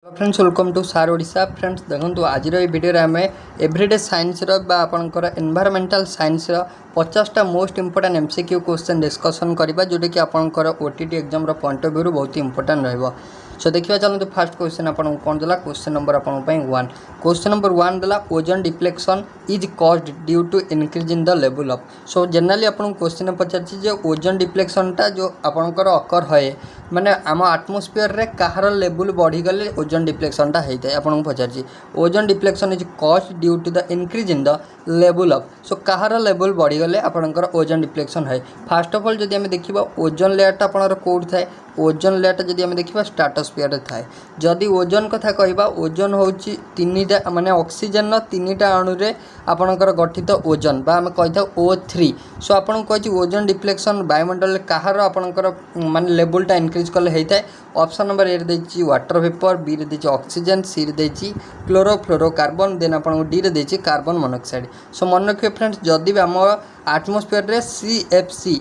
Friends welcome to सार Odisha. Friends देखो आज भिडियो आम एवरीडे साइंस आपंकर एनवायरमेंटल साइंस 50टा most important MCQ question discussion करवा जोटा कि आपंकर OTT exam point of view बहुत इंपोर्टेंट रहिबो। सो देखिए चलते फास्ट क्वेश्चन आपको कौन देला। Question number one question number one देला ozone depletion is caused due to increase in the level of. So generally आपको क्वेश्चन पचार ओजोन डिप्लेक्शनटा जो आपंकर अकर है माने आम आटमोस्फियर रे कहार लेवल बढ़ीगले ओजोन डिप्लेक्शनटा होता है। आपको पचार ozone depletion is caused due to the increase in the level of. So कहार लेवल बढ़ीगले आपंकर ओजोन डिप्लेक्शन है। फास्ट ऑफ ऑल जदि आम देखा ओजोन लेयरटा आपंकर कौट थाए ओजोन लेयरटा जदि आम देखा स्ट्राटोस्फियर थाए। जदि ओजोन कथा कहबा ओजोन होची तीनटा माने ऑक्सीजन तीनटा अणुरे आपणकर गठित ओजोन बा आम कही था O3। सो आपन कही ओजोन डिप्लेक्शन वायुमंडल कहार आपणकर माने लेवलटा इंक्रीज कले होता है। ऑप्शन नंबर ए रे वाटर वेपर, बी रे ऑक्सीजन, सी रे क्लोरोफ्लोरोकार्बन, देन आपको डी रे कार्बन मोनोक्साइड। सो मन रखिए फ्रेंड्स जदि भी आम आटमोस्फियर रे CFC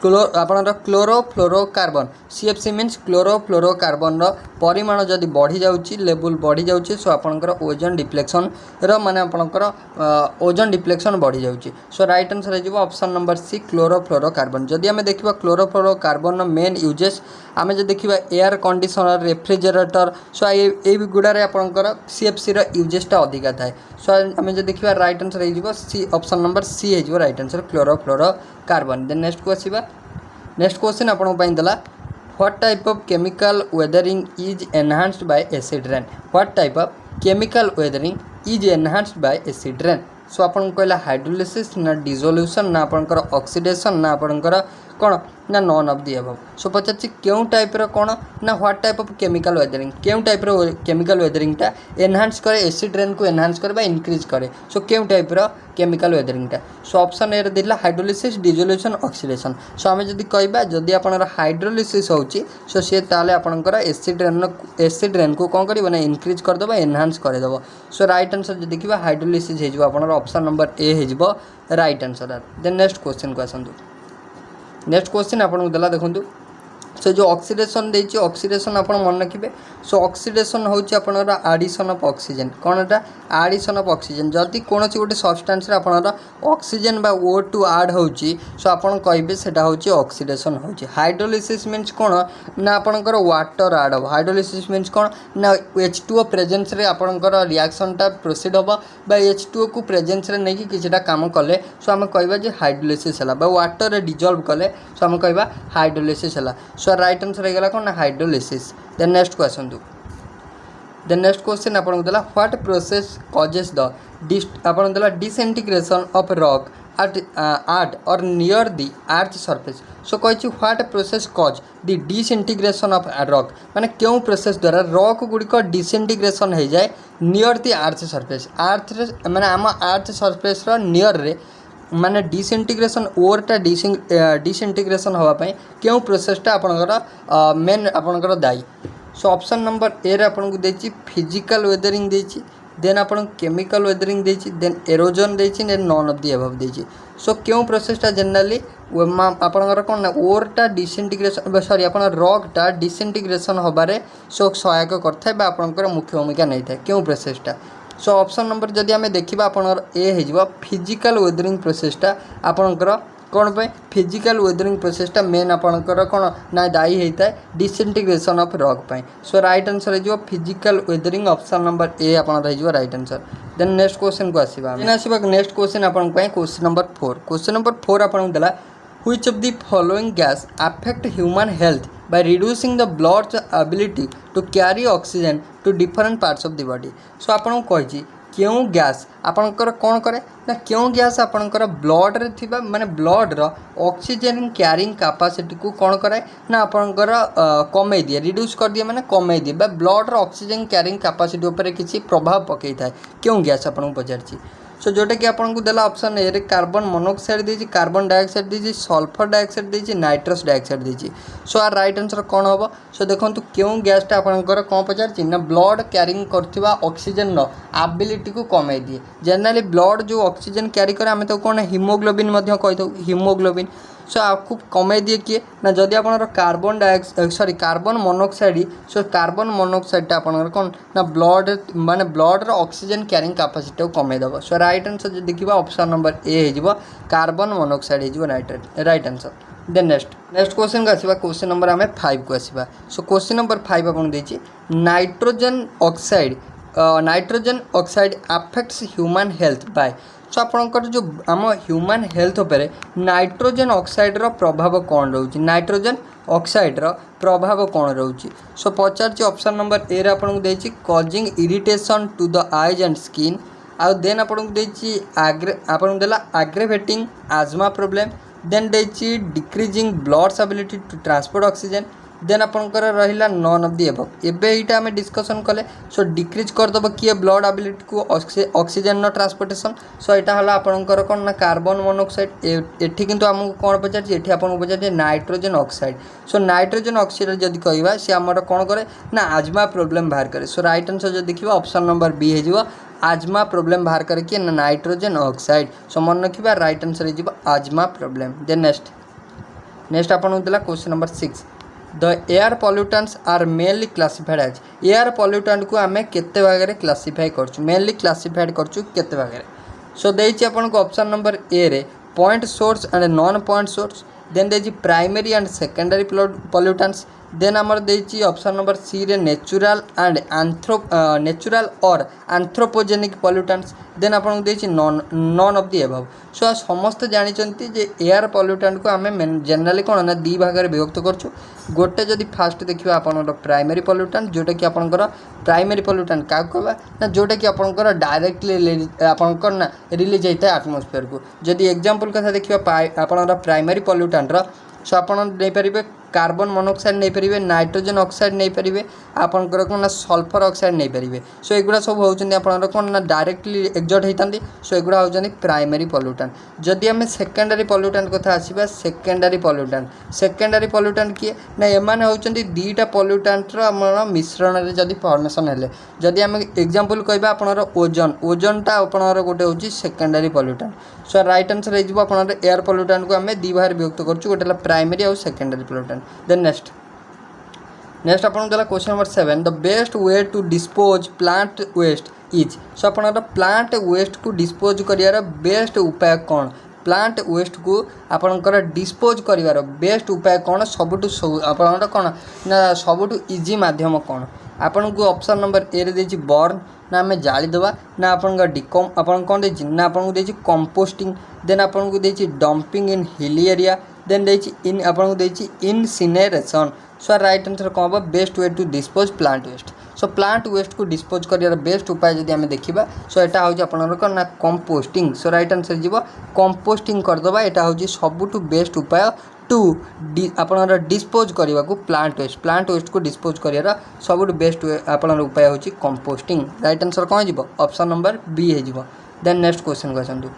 आपणर क्लोरोफ्लोरोकार्बन CFC मीन्स क्लोरोफ्लोरोकार्बन परिमाण जदि बढ़ी जाउची लेवल बढ़ी जाउची सो आपणकर ओजोन डिप्लेक्शन माने आपणकर ओजोन डिप्लेक्शन बढ़ी जाउची। सो राइट आंसर है ऑप्शन नंबर सी क्लोरोफ्लोरोकार्बन। जदि आम देखा क्लोरोफ्लोरोकार्बन मेन यूजेस आम जो देखा एयर कंडीशनर रेफ्रिजरेटर सो ये गुड़ारे आपणकर CFC यूजेसटा अधिका थाए। सो आम जो देखा राइट आंसर हो सी ऑप्शन नंबर सी हो right answer chlorofluorocarbon. Then next को आसीबा नेक्स्ट क्वेश्चन आपन पई दला what type of chemical weathering is enhanced by acid rain. What type of chemical weathering is enhanced by acid rain. So आपन कहला hydrolysis ना dissolution ना आपनकर ऑक्सीडेशन ना आपनकर कौन ना none of the above. So पचार क्यों टाइप कौन ना what type of chemical weathering क्यों टाइप केमिकल वेदरिंगटा एनहांस करे एसिड रेन को एनहांस करे इंक्रीज करे। सो क्यों टाइप केमिकल वेदरिंगटा। सो ऑप्शन ए दिला हाइड्रोलिसिस डिसोल्यूशन ऑक्सीडेशन। सो आम जदि कहबा जदि आपनर हाइड्रोलिसिस होची सो सी ताले आपनकर एसिड रेन को कौन करिवो ना इंक्रीज कर देबो एनहांस कर देबो। सो राइट आंसर जदि देखिबा हाइड्रोलिसिस हेजबो आपनर ऑप्शन नंबर ए हेजबो right answer. Then next question को आसंतु। नेक्स्ट क्वेश्चन आपको देला देखो सो जो ऑक्सीडेशन देछि ऑक्सीडेशन आप मन रखिए। सो ऑक्सीडेशन होची आपनर एडिशन ऑफ ऑक्सीजन कौन एटा एडिशन ऑफ ऑक्सीजन जदि कौन गोटे सब्सटेंस आपनर ऑक्सीजन बा O2 ऐड होची सो आपन कहबे सेटा होची ऑक्सीडेशन होची। हाइड्रोलिसिस मीन्स कौन ना आपनकर वाटर ऐड हो। हाइड्रोलिसिस मीन्स कौन ना H2O प्रेजेंस रे आपनकर रिएक्शनटा प्रोसीड होबा बा H2O को प्रेजेंस रे नै कि किछटा काम कले सो हम कहबा जे हाइड्रोलिसिस हला बा वाटर रे डिसॉल्व कले सो हम कहबा हाइड्रोलिसिस हला। सो राइट आंसर हो गला कौन ना हाइड्रोलिसिस। देन नेक्स्ट को आसंतु। देन नेक्स्ट क्वेश्चन आपन देला व्हाट प्रोसेस कॉजेस द आपन देला disintegration of rock at or near the earth surface। सो कही what process cause the disintegration of rock माने क्यों प्रोसेस द्वारा रॉक गुड़िक डिसइंटीग्रेशन हो जाए नियर द अर्थ सरफेस अर्थ माने आम अर्थ सरफेस नियर रे माने डिसइंटीग्रेशन ओरटा डिसइंटीग्रेशन होगापाई क्यों प्रोसेसटा आपणकर मेन आपणकर दायी। सो ऑप्शन नंबर ए रे आपन को देछि फिजिकल वेदरिंग देछि देन आपन केमिकल वेदरिंग देछि देन एरोजन देछि then none of the above देछि। सो क्यों प्रोसेसटा जनरली आपणकर कौन ना ओरटा डिसइंटीग्रेशन सॉरी आपन रॉकटा डिसइंटीग्रेशन होबारे सो सहायक करथाय बा आपणकर मुख्य भूमिका नहीं था क्यों प्रोसेसटा। सो ऑप्शन नंबर जदि आम देखा आपनर ए हो फिजिकल वेदरिंग प्रोसेसटा आपणकर कौन पे फिजिकल वेदरिंग प्रोसेसटा मेन आपणकर कौन ना दायी होता है डिसइंटीग्रेशन ऑफ रॉक पे। सो राइट आंसर हो physical weathering option number A आपन right answer. Then next question को आसीबा नेक्स्ट क्वेश्चन आपन क्वेश्चन नंबर 4 आपन देला which of the following gas affect human health by reducing the blood's ability to carry oxygen to different parts of the body। सो आपन कही क्यों gas आपनकर कौन करे ना क्यों गैस आपनकर ब्लड रे थिबा माने ब्लड रो ऑक्सीजन कैरिंग कैपेसिटी को कौन करे ना आपनकर कमे दिए रिड्यूस कर दिए माने कमे दिए बा ब्लड रो ऑक्सीजन कैरिंग कैपेसिटी ऊपर किसी प्रभाव पकई थाए क्यों गैस आपन पचारछि। सो जोटा कि आपको देला ऑप्शन ए रे कार्बन मोनोक्साइड देछि कार्बन डाइऑक्साइड देछि सल्फर डाइऑक्साइड देछि नाइट्रस डाइऑक्साइड देछि। सो आर राइट आंसर कौन हम। सो देखो क्यों गैसटा आपंकर कौन पचार ना ब्लड क्यारिंग करथिबा ऑक्सीजन एबिलिटी को कमे दिए। जनरली ब्लड जो ऑक्सीजन क्यारी करे आम तो कौन हिमोग्लोबिन कही हिमोग्लोबिन। सो आपको कमे दिए किए ना जदि आप carbon monoxide so carbon monoxide आपंकर कौन ना ब्लड माने ब्लड ऑक्सीजन क्यारिंग कैपेसिटी को कमेदेव सो राइट आंसर जो देखा ऑप्शन नंबर ए हो कार्बन मोनोक्साइड हो right answer then next question को आसवा क्वेश्चन नंबर आम 5 को आसवा सो क्वेश्चन नंबर 5 आपन देछि nitrogen oxide affects human health by so आपंकर जो आम ह्यूमन हेल्थ उपर नाइट्रोजन ऑक्साइड रो प्रभाव कौन रोचे नाइट्रोजन ऑक्साइड रो प्रभाव कौन रोचे सो पचार ऑप्शन नंबर ए रे आपन देछि causing irritation to the eyes and skin आउ देन आपन देछि आपन देला एग्रेवेटिंग आजमा प्रॉब्लम देन देछि decreasing blood stability to transport oxygen then आपंकर रहा नन ऑफ दी एबव एबे आम डिस्कसन कले सो डिक्रीज करदेव किए ब्लड एबिलिटी को ऑक्सीजन ट्रांसपोर्टेशन सो यहाँ है आपंकर कौन ना कार्बन मोनोक्साइड एठी किंतु आमको कौन पचार एठी आपको पचार nitrogen oxide so nitrogen oxide जदि कहवा सी आम कौन करे ना आजमा प्रोब्लेम बाहर करे सो राइट आंसर जो देखा ऑप्शन नंबर बी हो आजमा प्रोब्लेम बाहर करके नाइट्रोजन ऑक्साइड सो मन रखा राइट आंसर हो आजमा प्रोब्लेम देन नेक्स्ट आपको देला question number 6 the air pollutants are mainly classified as air pollutant को आम केते भाग क्लासिफाई करछु मेनली क्लासिफाइड करछु केते भाग सो देछि आपनको ऑप्शन नंबर ए रे point source and non point source then देछि primary and secondary pollutants then आमर देछि ऑप्शन नंबर सी रे नेचुरल और एंथ्रोपोजेनिक पॉल्यूटेंट्स देन आपको देछि नॉन ऑफ दी एबव सो समस्त जानिचंती जे एयर पॉल्यूटेंट को आम जनरली कौन ना दी भाग में विभक्त करछु गोटे जदि फास्ट देखिए आपनकर प्राइमरी पॉल्यूटेंट जोटा कि आपनकर प्राइमरी पॉल्यूटेंट क्या कहवा ना जोटा कि आपनकर डायरेक्टली आपनकर ना रिलीज होता है एटमॉस्फेयर को जदि एग्जांपल कथा देखिए आपनकर प्राइमरी पॉल्यूटेंट सो आप नहीं पारे कार्बन मोनोक्साइड नहीं पारे नाइट्रोजन ऑक्साइड नहीं पारे आपंकर कौन ना सल्फर ऑक्साइड नहीं पारे सो एगुड़ा सब होती आपंकर कौन ना डायरेक्टली एक्सॉट होती सो एगुड़ा होती प्राइमरी पॉल्यूटेंट जदि आम सेकेंडरी पॉल्यूटेंट कथा आसवा सेकेंडरी पॉल्यूटेंट किए ना एमाने होती दीटा पॉल्यूटेंटर आम मिश्रण में जदि फॉर्मेशन हेले जदि आम एग्जांपल कहबा आपनर ओजोनटा आपनर गोटे होची secondary pollutant so right answer हो आपनर एयर पॉल्यूटेंट को आम दी भाग विभक्त करछु गोटे प्राइमरी और सेकेंडरी पॉल्यूटेंट देन नेक्स्ट आपन देला question number 7 the best way to dispose plant waste is so आपन प्लांट वेस्ट को डिस्पोज करियार बेस्ट उपाय कौन प्लांट वेस्ट को आपनकर डिस्पोज करिवार बेस्ट उपाय कौन सबुठु आपन कौन ना सबुठु इजी माध्यम कौन आपन को ऑप्शन नंबर ए रे देछि बर्न ना आम जालीदेवा ना आपन कौन देछि ना आपन देछि कंपोस्टिंग देन आपन को देछि डंपिंग इन हिली एरिया देन देछि आपन देछि इनसिनरेशन सो राइट आंसर कौन हम best way to dispose plant waste so plant waste को डिस्पोज कर बेस्ट उपाय जदि आम देखा सो यहाँ हूँ आपंकर ना कंपोस्टिंग सो राइट आंसर जीव कंपोस्टिंग करदे यहाँ हूँ सबुठु बेस्ट उपाय टू आपंकर डिस्पोज करने को प्लांट वेस्ट को डिस्पोज कर सब बेस्ट आपंकर उपाय हूँ कंपोस्टिंग राइट आंसर कौन हो ऑप्शन नंबर बी हो देन नेक्स्ट क्वेश्चन को आसतु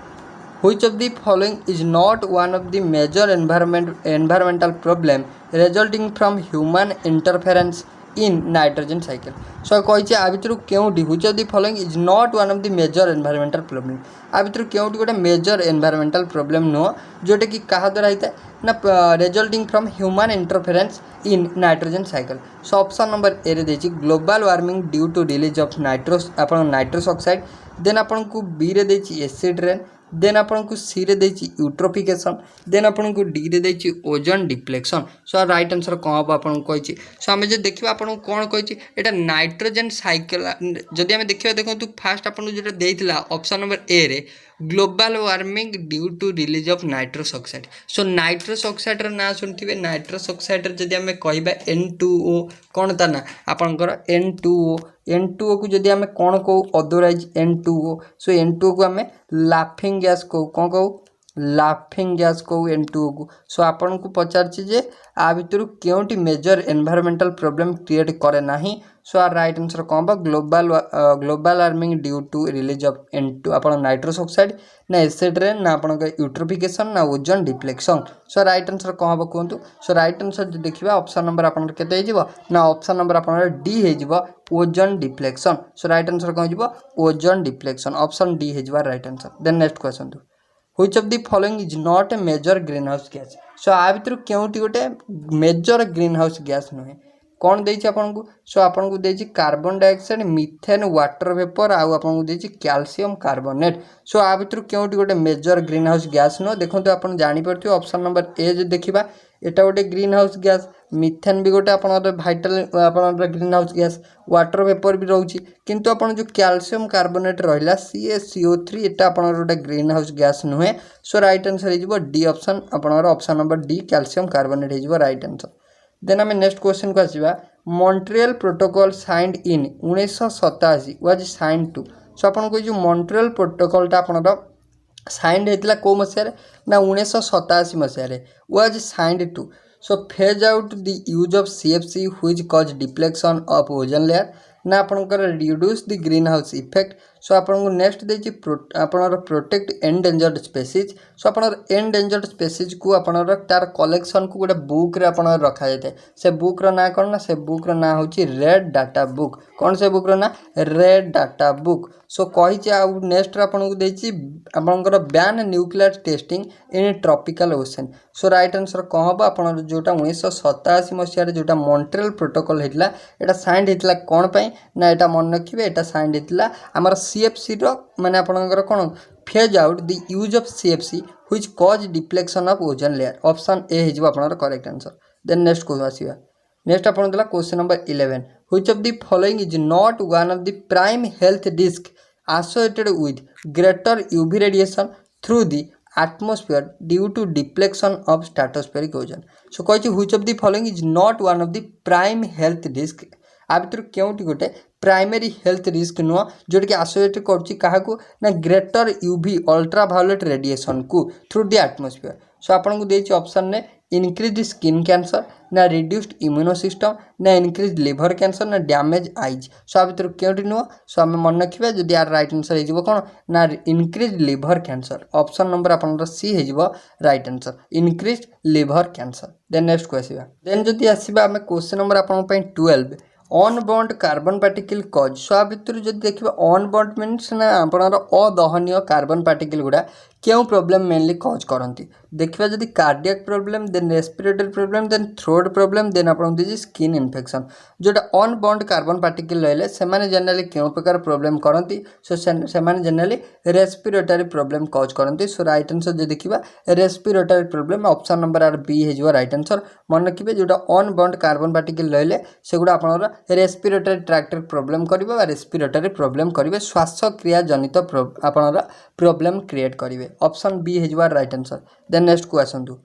Which of the following is not one of the major environmental problem resulting from human interference in nitrogen cycle? So कही आ भितर Kyonti which of the following is not one of the major environmental problem आ भितर क्योंटी गोटे major environmental problem नुह जोटा कि क्या द्वारा होता है ना resulting from human interference in nitrogen cycle so option number A रे देछि global warming due to release of nitrous oxide then आपन को बी रे देछि एसिड रेन देन आपन को सी रे देछि यूट्रोफिकेशन देन आपन को डी रे देछि ozone depletion so right answer कौन हम आपन कहि सो आम जो देखा आपन कौन कहि एटा नाइट्रोजन साइकिल जदि आम देखा देखो फास्ट आपन जो देइथिला ऑप्शन नंबर ए रे global warming due to release of nitrous oxide so nitrous oxide ना शुणिथे नाइट्रस ऑक्साइड जदि आम कहबा N2O कौन ता ना आपनकर N2O को जदि आम कौन कहू अदरवाइज N2O सो N2O को आम लाफिंग गैस कहू कौन कहू लाफिंग गैस कहू N2O को सो आपन को पचारछि जे आ भितर केउटी मेजर एनवायरमेंटल प्रॉब्लम क्रिएट करे नाही सो आर राइट आंसर कौन बा global warming due to release of N2 आपन नाइट्रस ऑक्साइड ना एसिड रेन ना आपन यूट्रोफिकेशन ना ozone depletion so right answer कौन हम कहतु सो राइट आंसर जो देखा ऑप्शन नंबर आपन केते हो ना ऑप्शन नंबर आपन डी हो ozone depletion so right answer कौन हो ओजोन डिप्लेक्शन ऑप्शन डी हो right answer then next question Which of the following is not a major greenhouse gas? सो आ भितर केउटी गोटे मेजर ग्रीन हाउस गैस नुहे कौन देछि आपन को सो आपन को देछि carbon dioxide methane water vapour आउ आपन को देछि कैल्शियम कार्बोनेट सो आ भितर केउटी गोटे मेजर ग्रीन हाउस गैस नुह देखंतु आपन जानि परथियो ऑप्शन नंबर ए जे देखिबा एटा गोटे ग्रीन हाउस गैस मिथेन भी गोटे आपनर भाइटल आपनर green house gas water vapour भी रहउछि किंतु आपन जो कैल्शियम कार्बोनेट रहिला CaCO3 एटा आपनर गोटे ग्रीन हाउस गैस नुहे सो राइट आंसर हिजबो डी ऑप्शन आपनर option number D calcium carbonate हिजबो राइट आंसर। देन आम नेक्स्ट क्वेश्चन को आसवा Montreal protocol signed in 1987 was signed to so आपन को जो मॉन्ट्रियल प्रोटोकॉलटा आपनर साइंड होता कौ मसीह ना 1987 मसीह was signed to so phase out the use of CFC which cause depletion of ozone layer ना आपनकर reduce the greenhouse effect so आपन को नेक्स्ट देछि आपनर प्रोटेक्ट एंडेंजर्ड स्पेसीज सो आपनर एंडेंजर्ड स्पेसीज को आपनर तार कलेक्शन को गोटे बुक रे आपनर रखा जाए से बुक रो ना कोन ना से बुक रो ना होछि रेड डाटा बुक कोन से बुक रो ना रेड डाटा बुक सो कहि आ नेक्स्ट आपन को देछि आपनकर ban nuclear testing in tropical ocean so right answer कौन हम आपन जोटा 1987 मसीह जोटा मॉन्ट्रियल प्रोटोकॉल होता एटा साइंड होता कौन पे ना एटा मन रखिए एटा साइंड होता आमर CFC रो माने आपनकर कोन phase out the use of CFC which cause depletion of ozone layer option A हिजबो आपनकर करेक्ट आंसर। देन नेक्स्ट को आसीबा नेक्स्ट आपन देला question number 11 which of the following is not one of the prime health risk associated with greater UV radiation through the atmosphere due to deflection of stratospheric ozone so कहि which of the following is not one of the prime health risk आ भितर केउटी गोटे primary health risk नुह जोटा कि associate करछि काहाकू ना greater UV ultra violet radiation को through the atmosphere सो आपन को देछि ऑप्शन ने इंक्रीज स्किन कैंसर ना रिड्यूस्ड इम्यूनो सिस्टम ना इंक्रीज लिवर कैंसर ना डैमेज आईज सो आ भितर केउटी नुह सो हम मन रखिबा जदि यार राइट आंसर हिजबो कोन ना increase liver cancer option number आपन सी हिजबो right answer increase liver cancer. Then next को आसीबा देन जदि आसीबा हम क्वेश्चन नंबर आपन पई 12 ऑन बॉन्ड कार्बन पार्टिकल कज सो आ भितर जदि देखिबा ऑन बॉन्ड मीन्स ना आपनर अदहनीय कार्बन पार्टिकल गुडा क्यों प्रॉब्लम मेनली कज करती देखिए जदि cardiac problem then respiratory problem then throat problem then आपन दिस स्किन इन्फेक्शन जोटा ऑन बॉन्ड कार्बन पार्टिकल रहले से माने जनरली क्यों प्रकार प्रॉब्लम करती सो से माने जनरली रेस्पिरेटरी प्रॉब्लम कज करती सो राइट आंसर जो देखिबा रेस्पिरेटरी प्रॉब्लम ऑप्शन नंबर आर बी हे जो राइट आंसर मन रखिबे जोटा ऑन बॉन्ड कार्बन पार्टिकल रहले सेगुडा आपनर रेस्पिरेटरी ट्रैक्ट प्रॉब्लम करिवे बा रेस्पिरेटरी प्रॉब्लम करिवे श्वासक्रिया जनित आपनर प्रॉब्लम क्रिएट करिवे ऑप्शन बी हे जो राइट आंसर। देन नेक्स्ट को आसंतु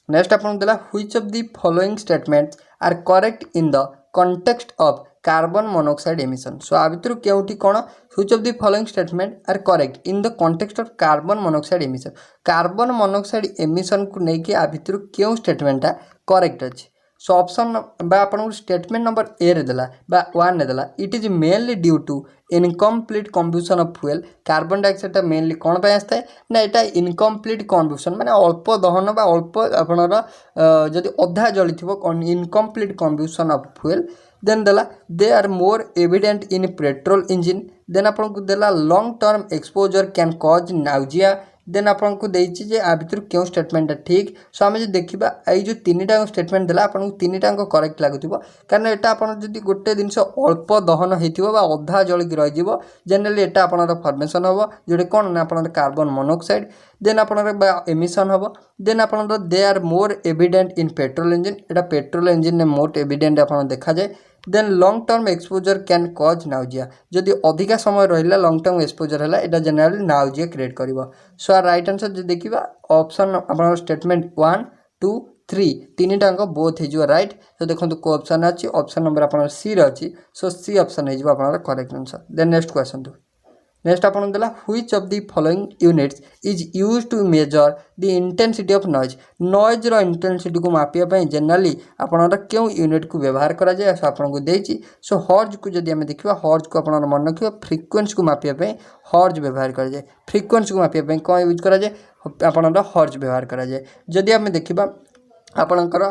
नेक्स्ट आपन देला which of the following statements are correct in the context of carbon monoxide emission so आ भितर केउटी कोन which of the following statement are correct in the context of carbon monoxide emission carbon monoxide emission को नेकी आ भितर केउ स्टेटमेंटा correct अछि so option बा आपन स्टेटमेंट नंबर ए रे देला बा 1 रे देला it is mainly due to incomplete combustion of fuel carbon dioxide mainly कौन पे आसता है ना एटा इनकम्प्लीट कम्बुशन माने अल्प दहन बा अल्प आपनर जदि अधा जली थिबो incomplete combustion of fuel then देला they are more evident in petrol engine then आपन को देला long term exposure can cause nausea then आपन को देछि जे आ भितर क्यों स्टेटमेंट ठीक सो आमे जे देखिबा एई जो तीनटा स्टेटमेंट देला आपन को तीनटा करेक्ट लागुथिबो कारण एटा आपन जदि गोटे दिनस अल्प दहन हेतिबो बा अधा जळि रहि जिवो जनरली एटा आपनर फॉर्मेशन होबो जोडे कोन ना आपनर कार्बन मोनोऑक्साइड देन आपनर बा एमिशन होबो देन आपनर they are more evident in petrol engine एटा पेट्रोल इंजिन ने मोर एविडेंट आपन देखा जाय then long term exposure can cause nausea जदि अधिका समय रहिला लॉन्ग टर्म एक्सपोजर हैला एटा जनरली नाउजिया क्रिएट करिवो सो राइट आंसर जे देखिबा ऑप्शन आपन स्टेटमेंट 1 2 3 तीनटा बोथ हे जो राइट तो देखंतु को ऑप्शन अछि ऑप्शन नंबर आपन सी रे अछि सो सी ऑप्शन हे जो आपन correct answer. Then next question next आपन देला which of the following units is used to measure the intensity of noise रो इंटेंसिटी को मापिया पय जनरली आपन क्यों यूनिट को व्यवहार करा जाय सो आपन को देछि सो हर्ज को जदि हम देखिबा हर्ज को आपन मन रखिबा फ्रीक्वेंसी को मापिया पय हर्ज व्यवहार करा जाय फ्रीक्वेंसी को मापिया पय कोन यूज करा जाय आपन हर्ज व्यवहार करा जाय जदि हम देखिबा आपणकर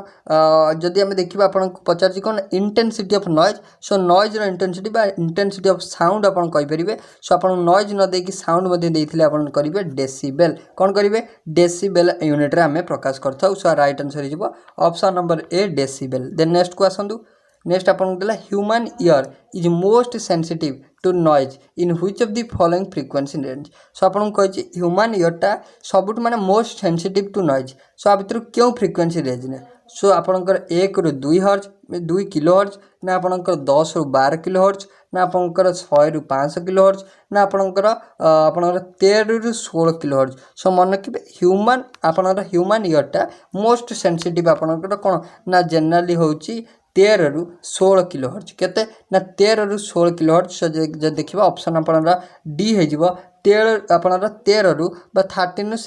जदि आम देखा आपन पचार कौन intensity of noise so noise intensity बा इंटेंसिटी ऑफ साउंड आप कहींपर सो आप नॉइज न देकी साउंड देते आप करेंगे डेसीबेल कौन करेंगे डेसीबेल यूनिट रे आम प्रकाश करता सो राइट आंसर हो option number A decibel. Then next को आसतु नेक्स्ट आपको देला human ear is most sensitive to noise in which of the following frequency range so आपको कही ह्यूमन ईयरटा सबुठ माने most sensitive to noise so आ भितर क्यों फ्रिक्वेंसी रेंज ने सो आपणकर 1 ରୁ 2 हर्ज 2 किलो हर्ज ना आपणकर 10 ରୁ 12 किलो हर्ज ना आपणकर 100 ରୁ 500 किलो हर्ज ना आपणकर 13 ରୁ 16 किलो हर्ज सो मन रखिए ह्यूमन आपणकर ह्यूमन ईयरटा मोस्ट सेंसिटिव आपणकर कौन ना जनरली होची 13 ରୁ 16 किलो हर्ज केते ना 13 ରୁ 16 किलो हर्ज सो जे देखिबा ऑप्शन आपणरा डी हे जिवो 13 ରୁ 13 ରୁ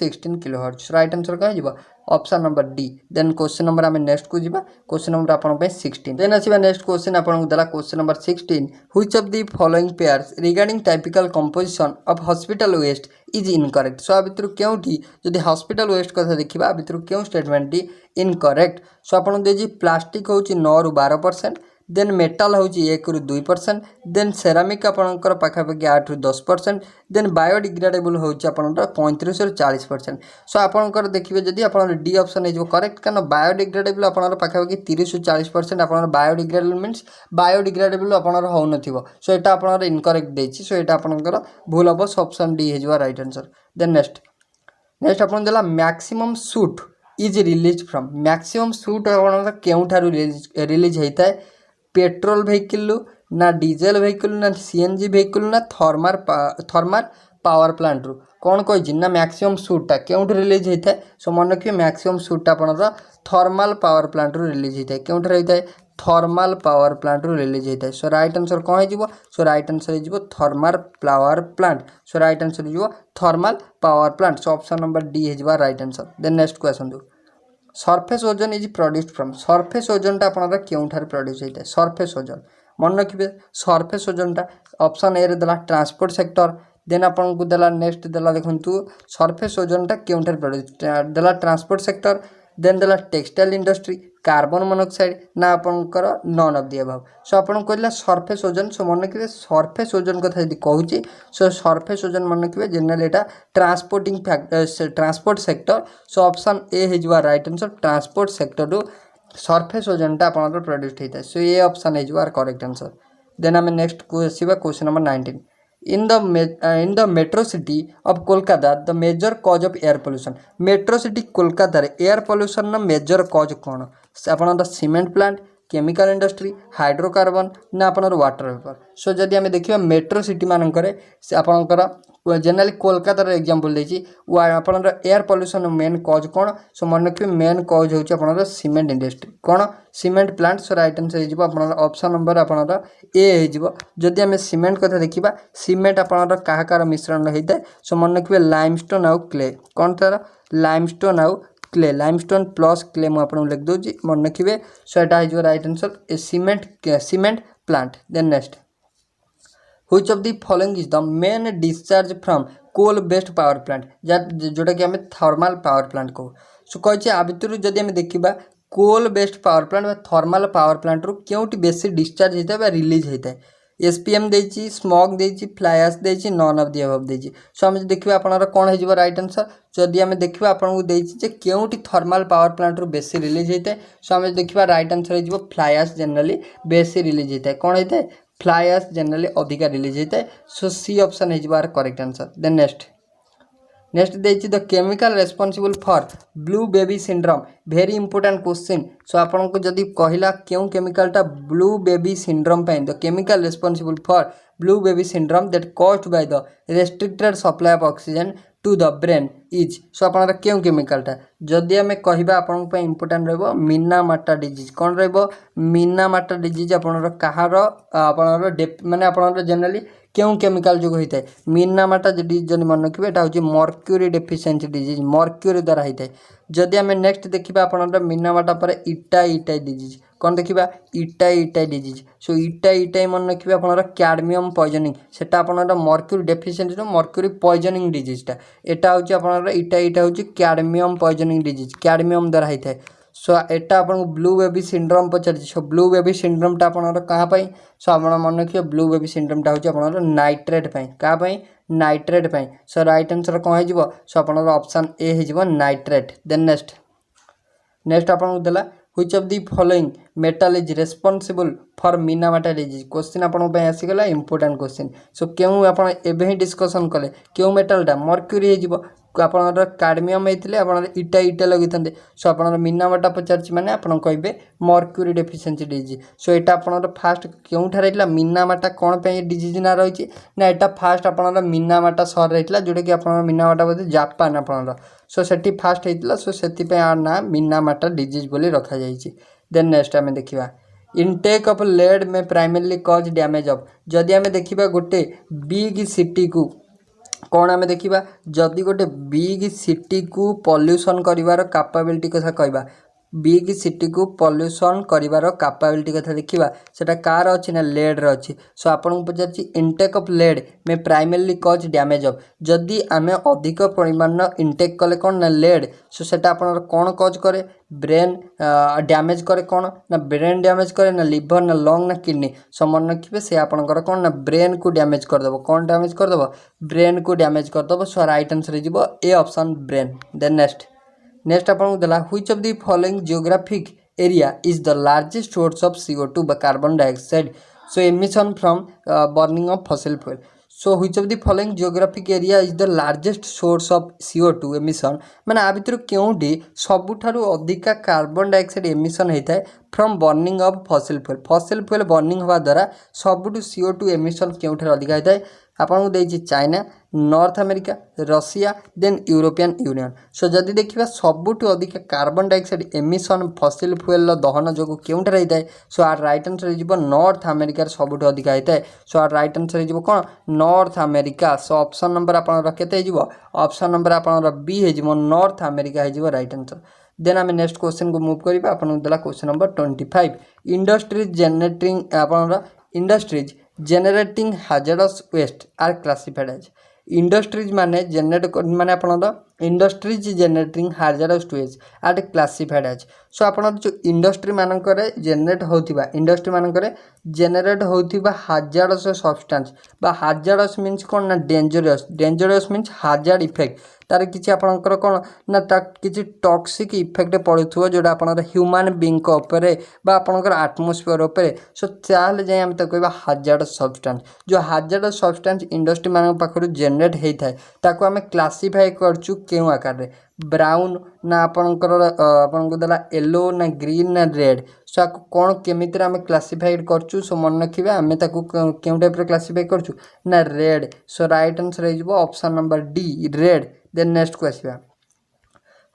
16 किलो हर्ज राइट आंसर कह जिवो option number D. Then question number आम नेक्स्ट को जीवा क्वेश्चन नंबर आपन 16 देन आसीबा नेक्स्ट क्वेश्चन आपन देला question number 16 which of the following pairs regarding typical composition of hospital waste is incorrect so आ भितर केउठी जदि हॉस्पिटल वेस्ट कथा देखिबा आ भितर केउ स्टेटमेंट टी इनकरेक्ट सो आपन देजी प्लास्टिक होची 9 ରୁ 12% देन मेटाल होची 1 ରୁ 2% देन सेरामिक आपनकर पाखापाखि 8 ରୁ 10% देन बायोडिग्रेडेबल होची आपनकर 35 ରୁ 40% सो आपनकर देखिबे जदि आपन डी ऑप्शन हे जो करेक्ट कारण बायोडिग्रेडेबल आपनकर पाखापाखि 30 ରୁ 40% आपनकर बायोडिग्रेडेबल मींस बायोडिग्रेडेबल आपनकर हो नथिबो सो एटा आपनकर इनकरेक्ट देछि सो एटा आपनकर भूल हबो सो ऑप्शन डी हे जो राइट आंसर। देन नेक्स्ट आपन देला maximum suit is release from maximum suit आपनकर केउठारु रिलीज हेता है पेट्रोल व्हीकल ना डीजेल व्हीकल ना सीएनजी व्हीकल ना थर्मल पावर प्लांट रू कौन कही ना मैक्सिमम सूटा क्यों रिलीज होता है सो मन रखिए मैक्सिमम सूटा आपनर थर्मल पावर प्लांट रू रिलीज होता है क्योंठे होता है थर्मल पावर प्लांट रू रिलीज होता है सो राइट आंसर कौन हो सो राइट आंसर हो thermal power plant so right answer हो thermal power plant so option number D हो राइट आंसर। देन नेक्स्ट को आसतु surface ozone is produced from surface ओजनटा आपनर केउठार प्रोड्यूस होता है सरफेस ओजन मन रखिए सरफेस ओजनटा ऑप्शन ए रे देला ट्रांसपोर्ट सेक्टर देन आपन को देला नेक्स्ट देला देखंतु सरफेस ओजनटा केउठार प्रोड्यूस देला ट्रांसपोर्ट सेक्टर देन देला टेक्सटाइल इंडस्ट्री कार्बन मोनोक्साइड ना आपनकर none of the above so आपन कहला सरफेस ओजन सो मन रखिए सरफेस ओजन कथा यदि कहूची सो सरफेस ओजन मन रखिए जनरली एटा transporting factor transport sector so option A हे जो राइट आंसर ट्रांसपोर्ट सेक्टर रो सरफेस ओजनटा आपनकर प्रोड्यूस होता है सो ये ऑप्शन हे जो करेक्ट आंसर। देन आम नेक्स्ट को आसीबा question number 19 in the metro city of Kolkata the major cause of air pollution metro city Kolkata रे air pollution ना major cause कौन आपन cement plant chemical industry hydrocarbon ना आपनर वाटर वेपर सो जदि आम देखिबा मेट्रो सिटी मानकर से आपनकर जनरली कोलकाता एग्जांपल देछि आपनर एयर पोल्यूशन मेन कॉज कौन सो मन रखिए मेन कॉज होछि आपनर सीमेंट इंडस्ट्री कौन cement plant so right answer हे जिवो आपनर ऑप्शन नंबर आपनर ए हे जिवो जदि आम सीमेंट कथा देखिबा सीमेंट आपनर काहाकार मिश्रण होइता सो मन रखिए लाइमस्टोन आउ क्ले कौन तार लाइमस्टोन आउ क्ले लाइमस्टोन प्लस क्ले मु आपन लिख दोछि मन रखिए सो एटा हे जिवो right answer A cement plant. Then next which of the following is the main discharge from coal based power plant जोटा कि आम थर्मल पावर प्लांट कहू सो कही आ भितर जदि आम देखा coal based power plant thermal power plant रू क्योंटी बेसी डिस्चार्ज होता है रिलीज होता है एसपीएम देछि स्मॉग देछि फ्लाई ऐश देछि नन ऑफ द अबव देछि सो हम देखिबा आपनर कोन हे जिवो राइट आंसर जदि हम देखिबा आपन को देछि जे केउटी थर्मल पावर प्लांट रू बेसी रिलीज होता है सो हम देखिबा राइट आंसर हे जिवो फ्लाई ऐश जनरली बेसी रिलीज होता है कोन होता है फ्लाई ऐश जनरली अधिका रिलीज होता है सो सी ऑप्शन हे जिवो करेक्ट आंसर। देन नेक्स्ट देछि the chemical responsible for blue baby syndrome very important question so आपन को जदि कहला क्यों केमिकलटा ब्लू बेबी सिंड्रोम पे the chemical responsible for blue baby syndrome that caused by the restricted supply of oxygen to the brain is so आपन क्यों केमिकलटा जदि आम कहबा आपन पे इंपोर्टेंट रहबो मिनामाटा डिजीज कौन रहबो मिनामाटा डिजीज आपन कहार आपन माने आपन जनरली क्यों केमिकल जो होता है मिनामाटा डिजीज जदि मन रखिए एटा होची मर्क्यूरी डेफिशिएंसी डिजीज मर्क्यूरी द्वारा होता है जदि आम नेक्स्ट देखा आपन मिनामाटा पर इटाई डिजीज कौन देखा इटाई डिजीज सो इटाई मन रखिए आपन कैडमियम पॉइजनिंग सेटा आपन मर्क्यूरी डेफिशिएंसी मर्क्यूरी पॉइजनिंग डिजीजटा एटा होची आपन इटा होची कैडमियम पॉइजनिंग डिजीज कैडमियम द्वारा होता है सो एटा आपन ब्लू बेबी सिंड्रोम पचार। सो ब्लू बेबी सिंड्रोमटा आपनर कहाँ पाई? सो आप मन रखिए ब्लू बेबी सिंड्रोमटा होची आपनर नाइट्रेट पाई। कहाँ पाई? नाइट्रेट पाई। सो राइट आंसर कौन हो? सो आपनर ऑप्शन ए हो नाइट्रेट। देन नेक्स्ट आपन देला which of the following metal is responsible for Minamata disease. Question आपन आसीगला इंपोर्टेंट क्वेश्चन। सो क्यों आप एवं ही डिस्कसन कले क्यों मेटालटा मर्क्यूरी हो आपनर काडमियम होते आपन इटा इटा लगे था। सो आपन मिनामाटा पचार माने आपन कहे मर्क्यूरी डेफिशिएंसी डिजीज। सो यहाँ आपन फास्ट क्यों ठार मिनामाटा कौन पे डिजीज ना रही ना यहाँ फास्ट आपन मिनामाटा सहर रही जोटा कि आप मिनामाटा बोलते जापान आपन। सो से फास्ट होता सो से ना मिनामाटा डिजीज बोली रखा जाइए। देन नेक्स्ट आम देखा इनटेक ऑफ लेड में प्राइमरली कॉज डैमेज ऑफ। जदि आम देखा गोटे बिग सिटी को कौन आम देखा जदि गोटे बिग सिटी को पॉल्यूशन करिवार कैपेबिलिटी कथा कहबा बिग सिटी को पॉल्यूशन करिवार कैपेबिलिटी कथा देखा सेटा कार अच्छी ना लेड रे अच्छी। सो आपन पचार इनटेक ऑफ लेड में प्राइमरली कॉज डैमेज ऑफ। जदि आम अधिक परिमाण इनटेक कले कौन ना लेड सो सेटा आपन कौन कॉज करे ब्रेन डैमेज करे कौन ना ब्रेन डैमेज करे ना लिवर ना लंग ना किडनी। सो मन रखिए से आपंकर कौन ना ब्रेन को डैमेज करदेव। कौन डैमेज करदेव? ब्रेन को डैमेज करदेव। सो राइट आंसर हो A option brain. Then next आपको देला which of the following geographic area is the largest source of CO2 बा carbon dioxide so emission from burning of fossil fuel. So which of the following geographic area is the largest source of CO2 emission माने आ भितर केउंटी सबुठारु अधिका carbon dioxide emission होता है from burning of fossil fuel. Fossil fuel burning होवा द्वारा सबुठु CO2 emission केउठार अधिका होता है आपको देछि China North America Russia then European Union. So जदि देखिबा सबुठु अधिक carbon dioxide emission fossil fuel दहन जो केउठार होता है सो आर राइट आंसर हो नॉर्थ अमेरिका सबुठु अधिक होता है। सो आर राइट आंसर हो कौन North America. So option number आपन केते हो ऑप्शन नंबर आपन बी हो नॉर्थ अमेरिका हो राइट आंसर। देन आम नेक्स्ट क्वेश्चन को मूव करिबा आपन देला क्वेश्चन नंबर 25 इंडस्ट्रीज जनरेटिंग आपन industries generating hazardous waste are classified as। Industries माने जेनेरेट माने आपन industries generating hazardous waste are classified as. So आपन जो इंडस्ट्री मानकर जेनेरेट होथिबा इंडस्ट्री मानकर जेनेरेट होथिबा हाजारस सब्सटेंस बा हाजारस मीन्स कोन ना dangerous. Dangerous means hazard effect तार किसी आपनकर कोन ना किसी टॉक्सिक इफेक्ट पड़ुथुव जोटा आपनर ह्यूमन बीइंग को ऊपर बा आपनकर एटमॉस्फेयर ऊपर। सो चाल जाय हम त कहबा हाजार्डस सब्सटेंस। जो हाजार्डस सब्सटेंस इंडस्ट्री मान पाखरु जेनेरेट होता है ताको आम क्लासीफाई करचु केउ आकार रे ब्राउन ना आपनकर आपनको देला येलो ना ग्रीन ना रेड। सो आपको कौन केमिति आम क्लासीफाई करचु सो मन रखिए आम ताको केउ टाइप रे क्लासीफाई करचु ना रेड। सो राइट आंसर हो option number D red. Then next को आसीबा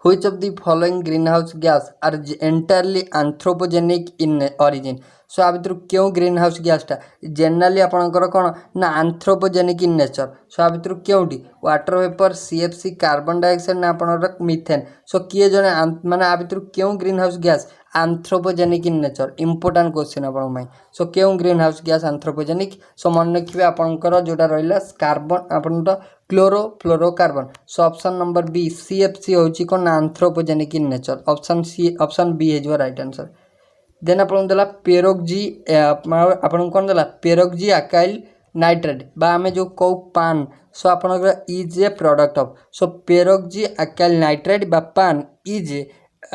which of the following green house gas are entirely anthropogenic in origin. So आ भितर क्यों ग्रीन हाउस गैसटा जेनराली आपनकर कौन ना एंथ्रोपोजेनिक इन नेचर। सो आ भितर Kyonti water vapour CFC carbon dioxide ना आपनकर मिथेन। सो किए जने माने आ भितर क्यों green house gas anthropogenic in nature important question आपन। सो क्यों green house gas anthropogenic. So मन रखिए आपनकर जोटा रहिला कार्बन आपन chlorofluorocarbon. So option number B CFC होची कोन anthropogenic in nature option C option B है जो राइट आंसर। देन आपन देला पेरोक्सी आपन कोन देला पेरोक्सी अकाइल नाइट्रेट बा आमे जो को पान। सो आपन is a product of. So peroxyacyl nitrate बा PAN is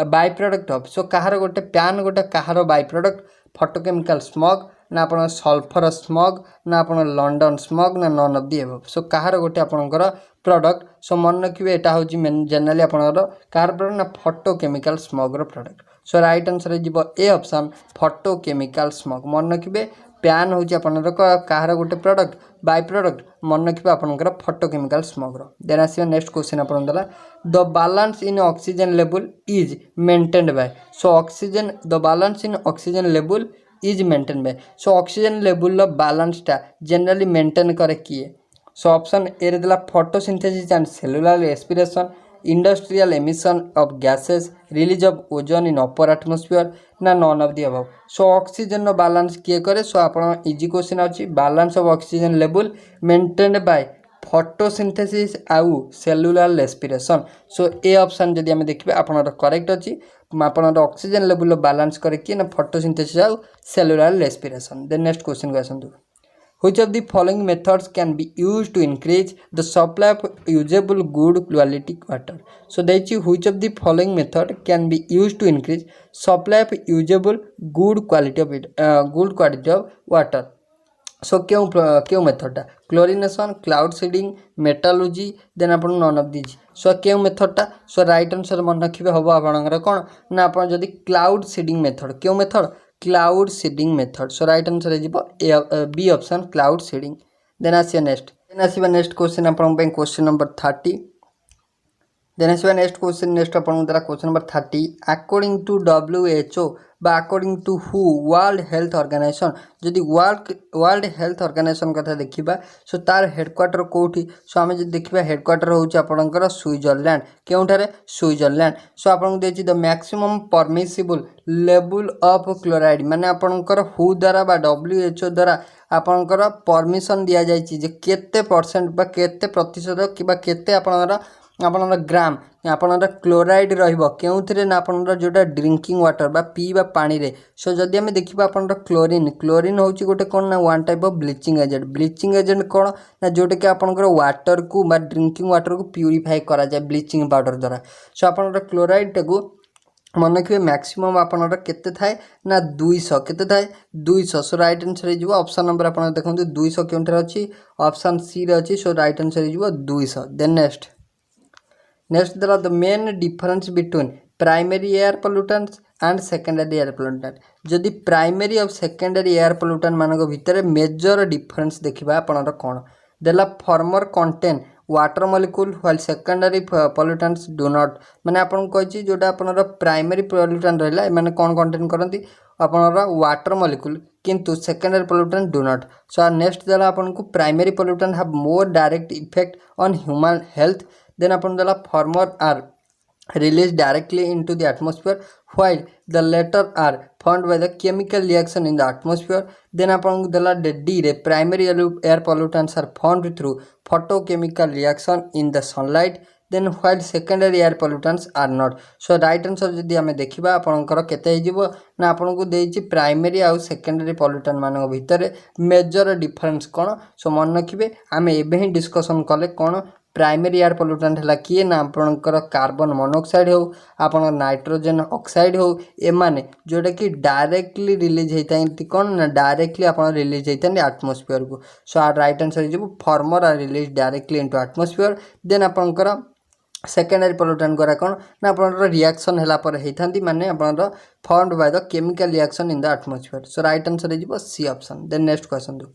byproduct of. So कहार गोटे पान गोटे कहार बाय प्रोडक्ट फोटोकेमिकल स्मॉग ना आपन सल्फर स्मॉग ना आपन लंडन स्मॉग ना none of the above. So कहार गोटे आपनकर प्रोडक्ट। सो मन रखिए एटा होची जनरली आपनकर कार प्रोडक्ट ना फोटोकेमिकल स्मॉग रो प्रोडक्ट। सो राइट आंसर हो ए ऑप्शन फोटोकेमिकल स्मॉग। मन रखिए पैन होची आपनकर कहार गोटे प्रोडक्ट बाय प्रोडक्ट मन रखिए आपनकर फोटोकेमिकल स्मॉग रो। देन आसीबा नेक्स्ट क्वेश्चन आपन देला the balance in oxygen level is maintained by. So oxygen the balance in oxygen level is maintain by. So oxygen level बैलेंसटा जनरली मेंटेन करे किए। सो ऑप्शन ए रे देला photosynthesis and cellular respiration industrial emission of gases release of ozone in upper atmosphere ना none of the above. So oxygen balance किए करे। So आपन इजी क्वेश्चन अछि balance of oxygen level maintained by photosynthesis आउ cellular respiration. So A option जदि हम देखिबे आपन correct अछि आपन ऑक्सीजन लेवल बैलेंस करके ना फोटोसिंथेसिस आउ cellular respiration. Then next question को आसंतु which of the following methods can be used to increase the supply of usable good quality water। so देछि which of the following method can be used to increase supply of usable good quality of water। सो क्यों मेथडटा chlorination cloud seeding मेटालोजी then आप none of these. सो क्यों मेथडटा सो right answer मन रखिए हम आपंकर कौन ना आप जदि क्लाउड सीडिंग मेथड क्यों method cloud seeding method. So right answer हो B option cloud seeding. Then आसिया नेक्स्ट क्वेश्चन आप क्वेश्चन नंबर 30। देन आसवा नेक्स्ट क्वेश्चन नेक्स्ट आप question number 30 according to WHO बा अकॉर्डिंग टू हु वर्ल्ड हेल्थ ऑर्गेनाइजेशन जदि world health organisation कथा देखिबा सो तार हेडक्वार्टर कोठी। सो आमे जदि देखिबा हेडक्वार्टर होउची आपनकर स्विट्जरलैंड केउठारे स्विट्जरलैंड। सो आपन देछि the maximum permissible level of chloride माने आपनकर हु द्वारा बा WHO द्वारा आपनकर परमिशन दिया जायछि जे केते परसेंट बा केते प्रतिशत कि बा केते आपनकर ग्राम आपनकर क्लोराइड रहिबो केउथिरे ना आपनकर जोटा ड्रिंकिंग वाटर बा पीबा पानी रे। सो जदि आमे देखिबा आपनकर क्लोरीन होउची गोटे कोन ना one type of bleaching agent कोन ना जोटे के आपनकर वाटर को बा ड्रिंकिंग वाटर को प्यूरिफाई करा जाय ब्लीचिंग पाउडर द्वारा। सो आपनकर क्लोराइड टाको मन रखिए मैक्सिमम आपनकर केते थाए ना 200 केते थाए 200। सो राइट आंसर हे जिवो ऑप्शन नंबर आपन देखंतु 200 केउंटर अछि ऑप्शन सी रे अछि। सो राइट आंसर हे जिवो 200। देन नेक्स्ट देला the main difference between primary air pollutants and secondary air pollutant. जदि प्राइमरी और सेकेंडरी एयर पोल्यूटेंट मानक भितर मेजर डिफरेंस देखिबा आपनर कोन देला farmer contain water molecule while secondary pollutants do not माने आपन कहछि जोटा आपनर प्राइमरी पोल्यूटेंट रहला माने कोन कंटेन करंती आपनर वाटर मॉलिक्यूल किंतु secondary pollutant do not. So next देला आपन को primary pollutant have more direct effect on human health. then upon the former are released directly into the atmosphere while the latter are formed by the chemical reaction in the atmosphere। then upon the D primary air pollutants are formed through photochemical reaction in the sunlight then while secondary air pollutants are not। so right answer जदि आमे देखिबा आपनकर केते हिजिबो ना आपनको देछि primary आउ secondary pollutant मानक भितर मेजर डिफरेंस कोन। सो मन रखिबे आमे एबे ही डिस्कशन कले कोन प्राइमरी एयर पोल्यूटेंट है किए ना आपनकर कार्बन मोनोक्साइड हो आपन नाइट्रोजन ऑक्साइड हो एमाने जोटा कि डायरेक्टली रिलीज होता कौन ना डायरेक्टली आप रिलीज होता आटमोस्फियर को। सो राइट आंसर हो former are release directly into atmosphere then आपनकर सेकेंडरी पोल्यूटेंट द्वारा कौन ना आपनकर रिएक्शन हैला पर हेथांती माने आपनकर formed by the chemical reaction in the atmosphere. So right answer हो C option. Then next question दो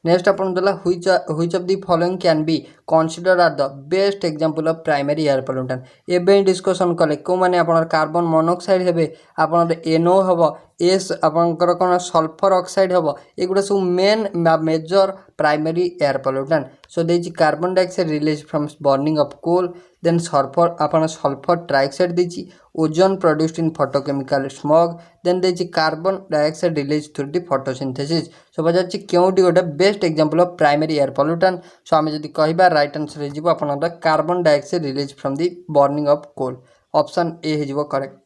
नेक्स्ट अपन देला which of the following can be considered as the best example of primary air pollutant। एबे discussion कले को माने अपन carbon monoxide हेबे अपन NO हबो एस आपनकर कोन सल्फर ऑक्साइड हबो एगुडा सब main major primary air pollutant. So देछि carbon dioxide release from burning of coal then sulphur trioxide देछि ozone produced in photochemical smog then देछि carbon dioxide release through the photosynthesis. So बजाछि केउटी गोटे best example of primary air pollutant. So आमे जदि कहिबा right answer हे जिवो आपनकर carbon dioxide release from the burning of coal option A हे जिवो करेक्ट।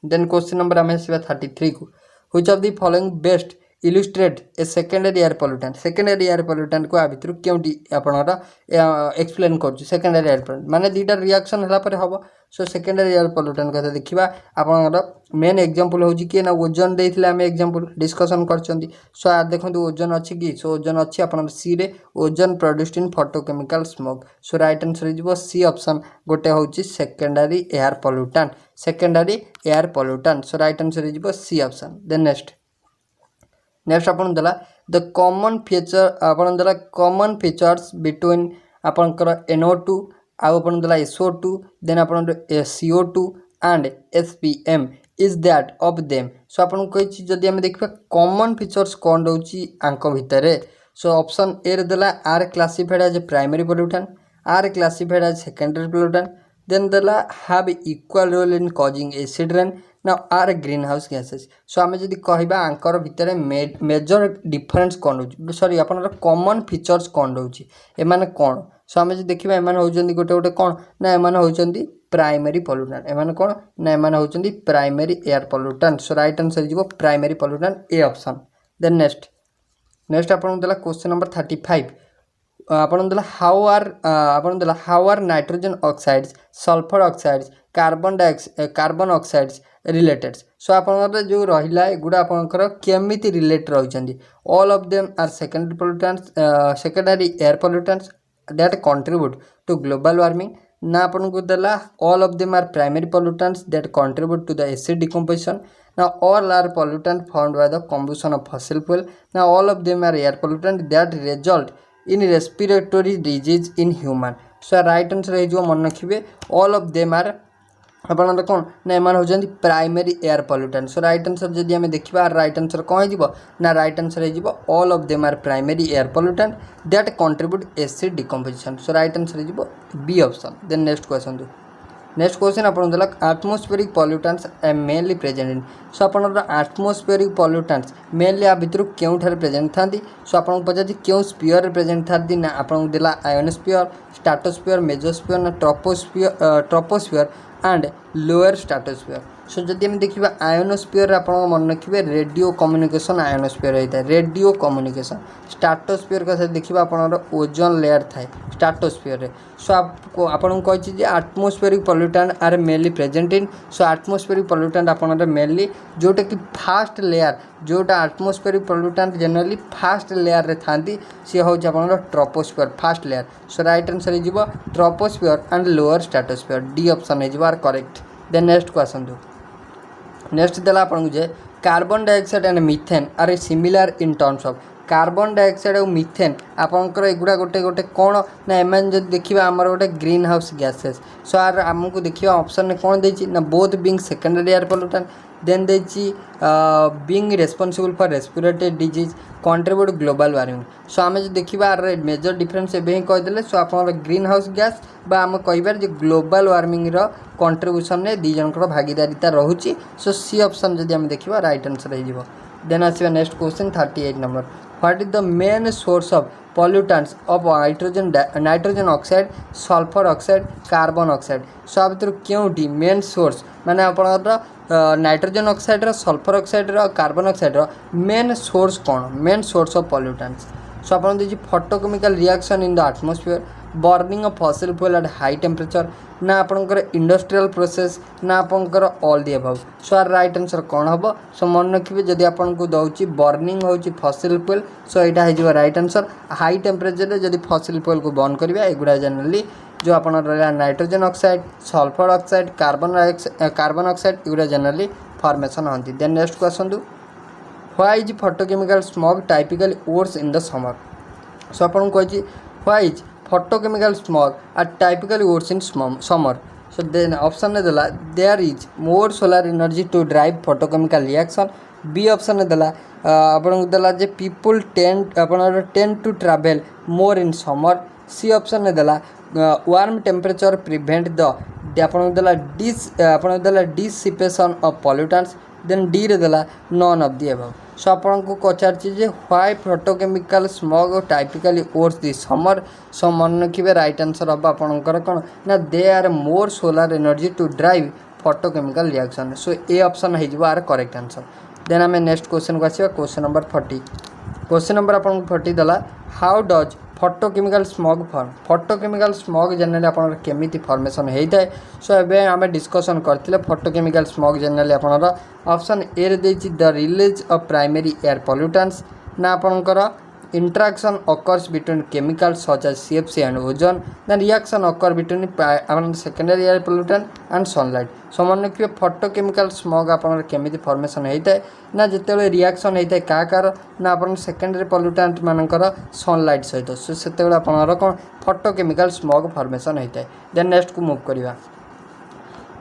देन क्वेश्चन नंबर आमे 33 को which of the following best illustrate a secondary air pollutant। Secondary air pollutant को आ भितर केउटी आपनरा एक्सप्लेन करछु सेकेंडरी एयर पोल्यूटेंट माने दीटा reaction हला पर हबो। सो सेकेंडरी एयर पोल्यूटेंट कथा देखिबा आपनरा मेन एग्जांपल होउची कि ना ओजोन देथिले हम एग्जांपल डिस्कशन करचंदी। सो आ देखंतु ओजोन अछि कि सो ओजोन अछि आपन सी रे ozone produced in photochemical smoke. So right answer हिजबो सी ऑप्शन गोटे होउची secondary air pollutant secondary air pollutant. So right answer हिजबो सी ऑप्शन। देन नेक्स्ट अपन देला द कॉमन फीचर अपन देला कॉमन फीचर्स बिटवीन आपनकर NO2 आ अपन देला SO2 देन अपन CO2 and SPM is that of them. So अपन कहि जदि हम देखबा कॉमन फीचर्स कोन रहउची आंक भितरे। सो ऑप्शन ए रे देला are classified as primary pollutant are classified as secondary pollutant then देला have equal role in causing acid rain ना are green house gases. So आमे जदि कहिबा आंकर भितरे मेजर डिफरेंस कोन होची सॉरी आपनर कॉमन फीचर्स कोन रहउची ए माने कोन। सो आमे जदि देखिबा ए माने होचंदी गोटे कोन ना ए माने होचंदी प्राइमरी पॉल्यूटेंट एमाने कौन ना एमाने होचंदी primary air pollutant so right answer जीवो primary pollutant A option then next आपन देला क्वेश्चन नंबर 35 आपन देला how are nitrogen oxides sulphur oxides carbon oxides related so आपन जो रहिला एगुडा आपनकर केमिति रिलेट रहिचंदी all of them are secondary air pollutants that contribute to global warming ना अपन को देला all of them are primary pollutants that contribute to the acid decomposition now all are pollutant formed by the combustion of fossil fuel now all of them are air pollutant that result in respiratory disease in human so right answer है जो मन रखिबे all of them are अपन कौन ना एम हो primary air pollutant so right answer जदि आम देखा राइट आंसर कौन हो ना राइट आंसर हो all of them are primary air pollutant that contribute acid decomposition so right answer हो B option then next question आपन देलक atmospheric pollutants are mainly present in so आपन एटमॉस्फेरिक पॉल्यूटेंट्स मेनली आ भितर केउठार present थांती सो आपन पचार केउ spear present थांती ना आपन देला आयोनोस्फीयर स्ट्रेटोस्फीयर मेसोस्फीयर ना ट्रोपोस्फीयर एंड लोअर स्ट्रेटोस्फीयर सो जदि हम देखिबा आयोनोस्फीयर आप मन रखिए रेडियो कम्युनिकेशन आयोनोस्फीयर होता है रेडियो कम्युनिकेशन स्ट्रेटोस्फीयर का देखिबा आपन ओजोन लेयर थाए स्ट्रेटोस्फीयर रे सो आपको आपन कहि जे atmospheric pollutant are mainly present in so atmospheric pollutant आपन मेनली जोटा कि फास्ट लेयर जोटा atmospheric pollutant generally first layer रे थांती सी हो आपन troposphere first layer so right answer हो troposphere and lower stratosphere D option हो आर करेक्ट देन नेक्स्ट देला आपन जे carbon dioxide and methane are similar in terms of carbon dioxide और मीथेन आपंकर एगुड़ा गोटे गोटे कौन ना एम जब देखा आमर गोटे ग्रीन हाउस गैसेस सो आर आमको देखा ऑप्शन में कौन देती ना both being secondary air pollutant then देती being responsible for respiratory disease contribute global warming so आम जो देखा मेजर डिफरेंस एवं ही कहीदे सो आप ग्रीन हाउस गैस आम कह ग्लोबल वार्मिंग कंट्रीब्यूशन में दी जनकर भागीदारिता रोचे सो सी ऑप्शन जब आम देखा राइट आंसर हो देन आसवा next question 38 number what is the main source of pollutants of nitrogen oxide sulphur oxide carbon oxide so आप क्योंटी मेन सोर्स माने आप nitrogen oxide sulphur oxide carbon oxide main source कौन main source of pollutants so आप photochemical reaction in the atmosphere burning of fossil fuel at high temperature ना आपंकर industrial process ना आपंकर ऑल दी अबव सो आर right answer कौन हम सो मन रखिए जदि आपको दौर बर्निंग हो फॉसिल फ्यूल सो यहाँ हो राइट आंसर हाई टेम्परेचर जदि फॉसिल फ्यूल को बर्न करिया एगुड़ा जनरली जो आप nitrogen oxide sulphur oxide carbon oxide एगुड़ा जनरली फॉर्मेशन होती then next question why is photochemical smog typically worse in the summer so आपको कही why is photochemical smog are typically worse in summer so then option ne dela there is more solar energy to drive photochemical reaction b option ne dela apan dela je people tend to travel more in summer c option ne dela warm temperature prevent the apan dela dissipation of pollutants then d रे देला none of the above so आपको पचारे why photochemical smog typically worse the summer so मन रखिए right answer हम आपंकर कौन ना they are more solar energy to drive photochemical reaction so A option हो आर करेक्ट आंसर देन आम नेक्स्ट क्वेश्चन को आसवा क्वेश्चन नंबर 40 क्वेश्चन नंबर आपको 40 देला how does photochemical smog form photochemical smog generally आपन केमिति फॉर्मेशन होता है सो एबे आम डिस्कसन करथिले फोटोकेमिकल स्मॉग जनरली आपन ऑप्शन ए रे देछि the release of primary air pollutants ना आपनकर interaction occurs between chemicals such as CFC and ozone then reaction occur between secondary air pollutant and sunlight so मन रखिए photochemical smog आपन केमिति formation होता है ना जिते रिएक्शन होता है क्या ना आप सेकेंडरी पॉल्यूटेंट मानकर सनलाइट सहित सो से आपन कौन फोटोकेमिकल स्मॉग फॉर्मेशन होता है देन नेक्स्ट को मूव करवा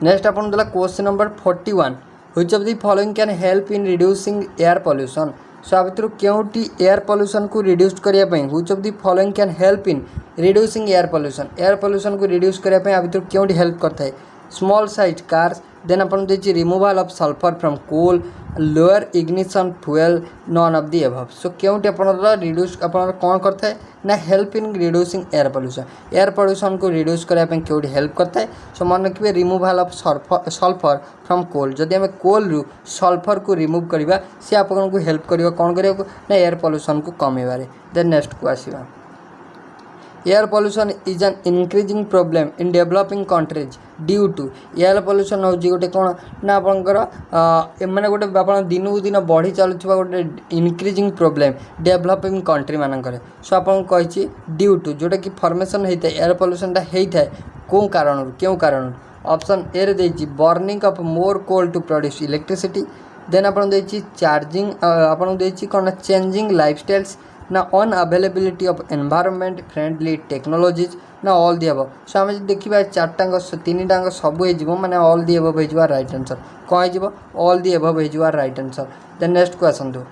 नेक्स्ट आपन देला question number 41 which of the following can help in reducing air pollution so आ भितर क्योंटी एयर पॉल्यूशन को रिड्यूस करने which of the following can help in reducing air pollution को रिड्यूस करने आ भितर क्योंटी हेल्प करता है स्मॉल साइज कार्स देन आपन देछि removal of sulphur from coal lower ignition fuel none of the above so केउटी आपनर रिड्यूस आपनर कोन करथाय ना help in reducing air pollution को रिड्यूस करबा पे केउटी हेल्प करथाय सो मन रखिबे removal of sulphur from coal जदि हम कोल रु सल्फर को रिमूव करबा से आपन को हेल्प करियो कोन करियो ना एयर पोल्यूशन को कमेबारे देन नेक्स्ट को आसीबा air pollution is an increasing problem in developing countries due to air pollution हूँ गोटे कौन ना आपंकर मैंने गोटे आप दिन को दिन बढ़ी चलुवा गोटे इंक्रीजिंग प्रॉब्लम डेवलपिंग कंट्री मानक सो आपको ड्यू टू जोटा कि फॉर्मेशन होता है एयर पोल्यूशनटा होता है कौ कारण क्यों कारण ऑप्शन ए रे देछि burning of more coal to produce electricity then आपन देछि चार्जिंग आपन देछि कौन चेंजिंग लाइफस्टाइल्स ना unavailability of environment friendly technologies ना ऑल दी अबव सो आम देखा चार्टांग तीन टांग सब हो माने ऑल दी अबव हो राइट आंसर कौन हो ऑल दी अबव हो राइट आंसर देन नेक्स्ट को आसतु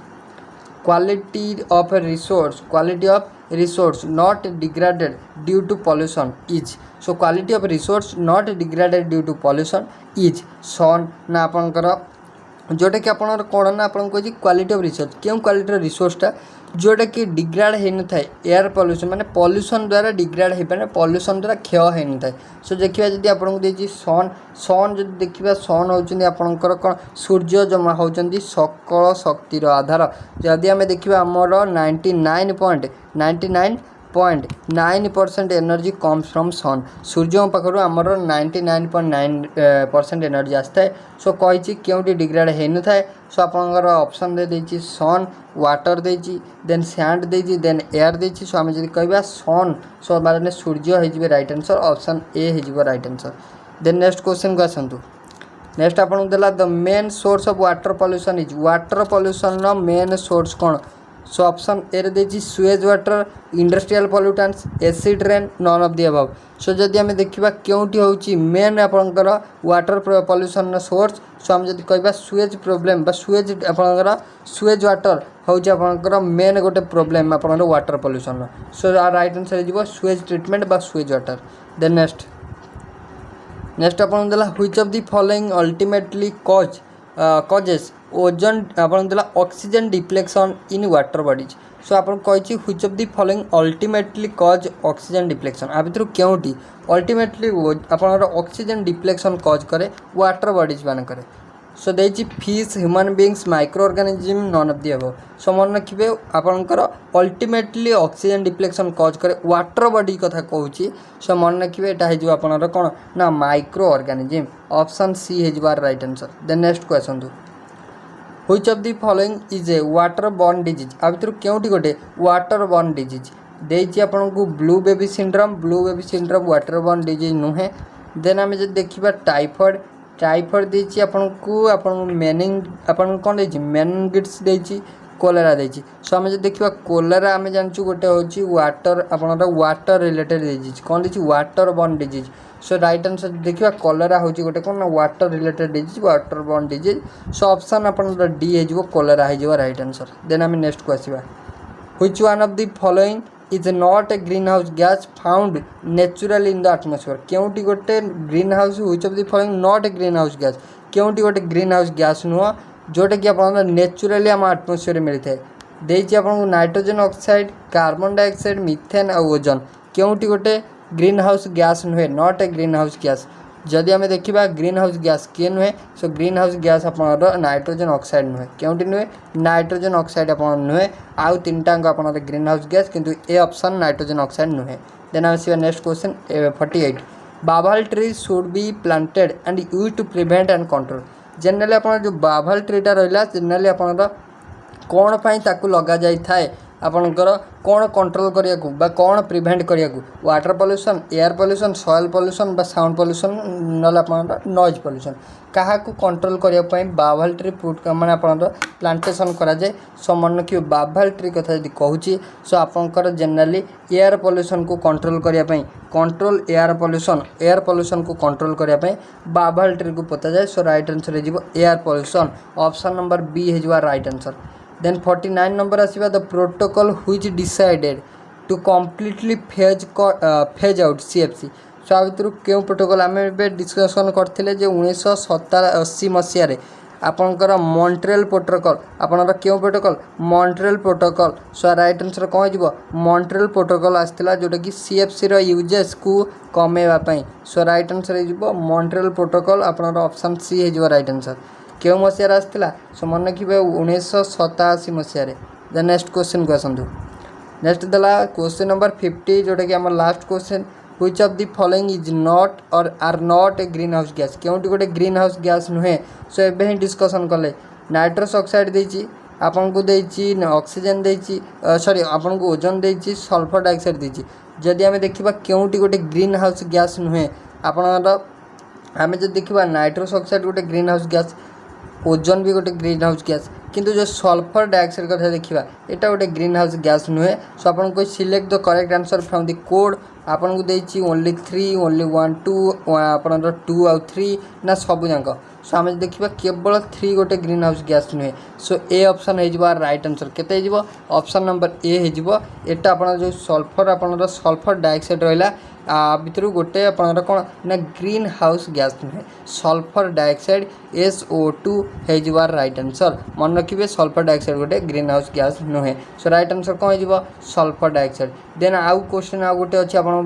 quality of resource not degraded due to pollution is so quality of resource not degraded due to pollution is sun ना आपंकर जोटा कि आपन कौन ना आपन कह क्वालिटी ऑफ रिसोर्स क्यों क्वालिटी रिसोर्सटा जोटा कि डिग्रेड हो न था एयर पोल्यूशन माने पोल्यूशन द्वारा डिग्रेड हो पाए पोल्यूशन द्वारा क्षय हो न था सो देखिए जब आपको देखिए सन सन जो देखा सन होती आपंकर कौन सूर्य जमा होती सकल शक्तिर आधार जदि आम देखा आमर 99.99% एनर्जी कम्स फ्रॉम सन सूर्य पाखर आमर 99.9% एनर्जी आसता है सो कही क्योंटी डिग्रेड हो न था सो आपंकर ऑप्शन दे सन वाटर देछि देन सैंड देछि देन एयर देछि सो आम जदि कहबा सन सो माने सूर्य हो राइट आंसर ऑप्शन ए हो right answer then next question को आसतु नेक्स्ट आपन देला the main source of water pollution is water pollution नो मेन सोर्स कौन सो ऑप्शन ए रे देछि sewage water industrial pollutants acid rain none of the above so जदि आम देखा क्योंटी होची मेन आपंकर वाटर पोल्यूशन सोर्स सो आम जदि कहबा सुएज प्रॉब्लम बा सुएज आपंकर सुएज वाटर होची आपंकर मेन गोटे प्रॉब्लम आपंकर water pollution so right answer हो सुएज ट्रीटमेंट बा सुएज वाटर देन नेक्स्ट आपन देला which of the following ultimately causes ozone आपन देला oxygen depletion in water bodies so आपन कहि which of the following ultimately cause oxygen depletion आ भितर क्योंटी अल्टीमेटली आपन ऑक्सीजन डिप्लेक्शन कॉज करे वाटर बॉडीज मान करे सो देछि fish human beings micro organism none of the above so मन रखिबे आपनकर अल्टीमेटली ऑक्सीजन डिप्लेक्शन कॉज करे वाटर बॉडी कथा कहूची सो मन रखिबे एटा हेजो आपनर कोन ना माइक्रो ऑर्गेनिज्म ऑप्शन सी हेजो right answer then next question which of the following is a water borne disease आ भितर क्योंटी गोटे वाटर बॉर्न डिजीज देछि आपनको blue baby syndrome water borne disease नुहे देन आम जब देखा टाइफॉइड देछि आपन मेनिंग आपन कौन देछि मेनिंगिट्स देछि कोलेरा देछि सो आम जब देखा कोलेरा आम जानचु गोटे होछि वाटर आपन वाटर रिलेटेड डिजीज कौन देछि water borne disease so right answer देखा कोलेरा होछि गोटे कौन water related disease water borne disease so option आपन डी हो कोलेरा हो राइट आंसर देन आम नेक्स्ट को आसीबा which one of the following is not a green house gas found naturally in the atmosphere क्योंटी गोटे green house which of the following not a green house gas क्योंटी गोटे green house gas नुह जोटा कि आप नेचुरली आम atmosphere मिलता है देछि आपको nitrogen oxide carbon dioxide methane और ओजोन क्योंटी गोटे ग्रीन हाउस गैस नुहे not a green house gas जदि आम देखा ग्रीन हाउस गैस किए नुहे सो ग्रीन हाउस गैस आप नाइट्रोजन ऑक्साइड नुहे क्योंटी नुहे नाइट्रोजन ऑक्साइड आप नुहे आउ तीन टांग आप ग्रीन हाउस गैस किंतु ए ऑप्शन नाइट्रोजन ऑक्साइड नुहे देन आम सी next question 48 babul tree should be planted and use to prevent and control generally आप जो बाभल ट्रीटा रहा जनरली आप कौन पाई ताकू लगा जाए थाए आपणकर कौन कंट्रोल करिया बा कौन प्रिवेंट करिया water pollution air pollution soil pollution बा साउंड पोल्यूशन नला आपणकर नॉइज पोल्यूशन कहा को कंट्रोल करिया पई बाभल ट्री फ्रूट माने आपणकर प्लांटेशन करा जाए सो मन कि बाभल ट्री कथा यदि कहूची सो आपणकर जनरली एयर पोल्यूशन को कंट्रोल करिया पई कंट्रोल एयर पोल्यूशन को कंट्रोल करिया पई बाभल ट्री को पोता जाए सो राइट आंसर हे जिवो air pollution option number B हे जिवो राइट आंसर देन 49 नंबर आसीबा the protocol which decided to completely phase out CFC so आ भितर क्यों प्रोटोकॉल आम डिस्कसन करते 1987 मसीह आपणकर मॉन्ट्रियल प्रोटोकॉल आपणकर क्यों प्रोटोकॉल मॉन्ट्रियल प्रोटोकॉल। सो राइट आंसर कौन हो मॉन्ट्रियल प्रोटोकॉल आसाला जोटा कि सीएफसी यूजेस को कमेवाई। सो राइट आंसर हो मॉन्ट्रियल प्रोटोकॉल आपणकर ऑप्शन सी हो राइट आंसर। क्यों मसीह आसाला सो मन रखिए 1987 मसीह। देन नेक्स्ट क्वेश्चन को आसतु। नेक्स्ट देला क्वेश्चन नंबर 50 जोटा कि आम last question which of the following is not और are not a green house gas क्योंटी गोटे ग्रीन हाउस गैस नुहे। सो एबे ही डिस्कसन कले नाइट्रस ऑक्साइड देछि आपन को देछि ऑक्सीजन देछि सॉरी आपन को ओजोन देछि सल्फर डाइऑक्साइड देछि। जदि आमे देखिबा क्योंटी गोटे ग्रीन हाउस गैस नुहे आपन आमे जदि देखिबा नाइट्रस ऑक्साइड गोटे ग्रीन हाउस गैस ओजोन भी गोटे ग्रीन हाउस गैस किंतु जो सल्फर डाइऑक्साइड कथा देखिबा एटा गोटे ग्रीन हाउस गैस नुहे। सो आपन को select the correct answer from the code आपन को देछि ओनली 3 ओनली 1 2 आपन 2 आउ 3 ना सब जाक। सो आम देखिबा केवल 3 गोटे ग्रीन हाउस गैस नुहे। सो ए ऑप्शन हो राइट आंसर केते हो ऑप्शन नंबर ए हो एटा आपन जो सल्फर आपन सल्फर डाइऑक्साइड रहिला भितर गोटे आपन कौन ना ग्रीन हाउस गैस नुहे सल्फर डाइऑक्साइड SO2 हो राइट आंसर। मन रखिए सल्फर डाइऑक्साइड गोटे ग्रीन हाउस गैस नुहे। सो राइट आंसर कौन हो सल्फर डाइऑक्साइड। देन आउ क्वेश्चन आउ गोटे अच्छी आपन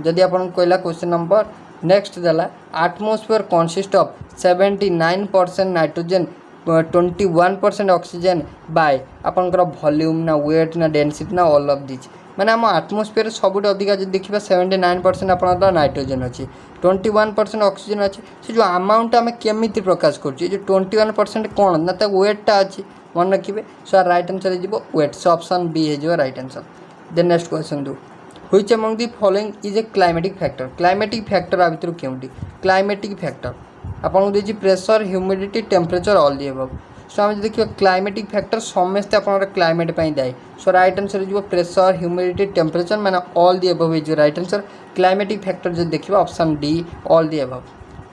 जदि आपन कहला क्वेश्चन नंबर नेक्स्ट देला atmosphere consist of 79% nitrogen 21% oxygen by आपनकर वॉल्यूम ना वेट ना डेंसिटी ना ऑल ऑफ दिस माने आम एटमॉस्फेयर सबुठ अधिका जब देखा 79% आपन नाइट्रोजन अच्छी 21% ऑक्सीजन अच्छी से जो अमाउंट आम केमी प्रकाश कर 21% कौन ना वेटा अच्छी मन रखिए। सो राइट आंसर हो वेट। सो ऑप्शन बी हो right answer. Then next question दो which among the following is a climatic factor climatic factor आ भितर क्योंटी क्लाइमेटिक फैक्टर आपन को pressure humidity temperature all the above. So आम देखिए क्लाइमेटिक फैक्टर समस्ते आप क्लाइमेट पर दायी। सो राइट आंसर हो प्रेशर ह्यूमिडिटी टेम्परेचर मैंने ऑल दी अबव हो राइट आंसर। क्लाइमेटिक फैक्टर जो देखिए option D all the above.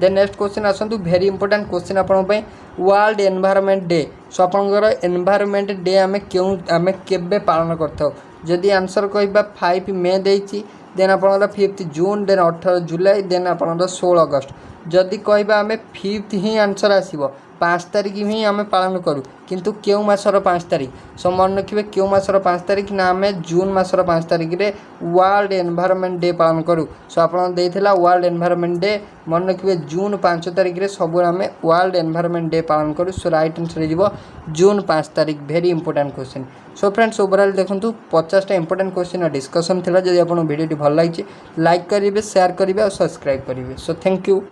Then next question आसतु भेरी इंपोर्टेंट क्वेश्चन आपण वर्ल्ड एनवायरनमेंट डे। सो आपंकर एनवायरनमेंट डे आम क्यों आम केबे पालन करथाउ जदि आंसर कहबा 5 मे देछि देन आपनकर 5 जून देन 18 जुलाई देन आपनकर 16 अगस्त। जदि कहबा आम 5 ही आंसर आसीबो 5 तारिख ही आम पालन करूँ किंतु क्यों मासर 5 तारिख। सो मन रखिए क्यों मासर 5 तारिख ना आम जून मासर 5 तारिख रे वर्ल्ड एनवायरनमेंट डे पालन करूँ। सो आपन देइथिला वर्ल्ड एनवायरनमेंट डे मन रखिए जून 5 तारिख रे सब आम वर्ल्ड एनवायरनमेंट डे पालन करूँ। सो राइट आंसर हो जून 5 तारिख। Very important question. So friends overall देखंतु 50टा इंपोर्टेंट क्वेश्चन डिस्कशन थिला। जदि आपन वीडियो भल लागिछि लाइक करिवे शेयर करिवे और सब्सक्राइब करिवे। So thank you.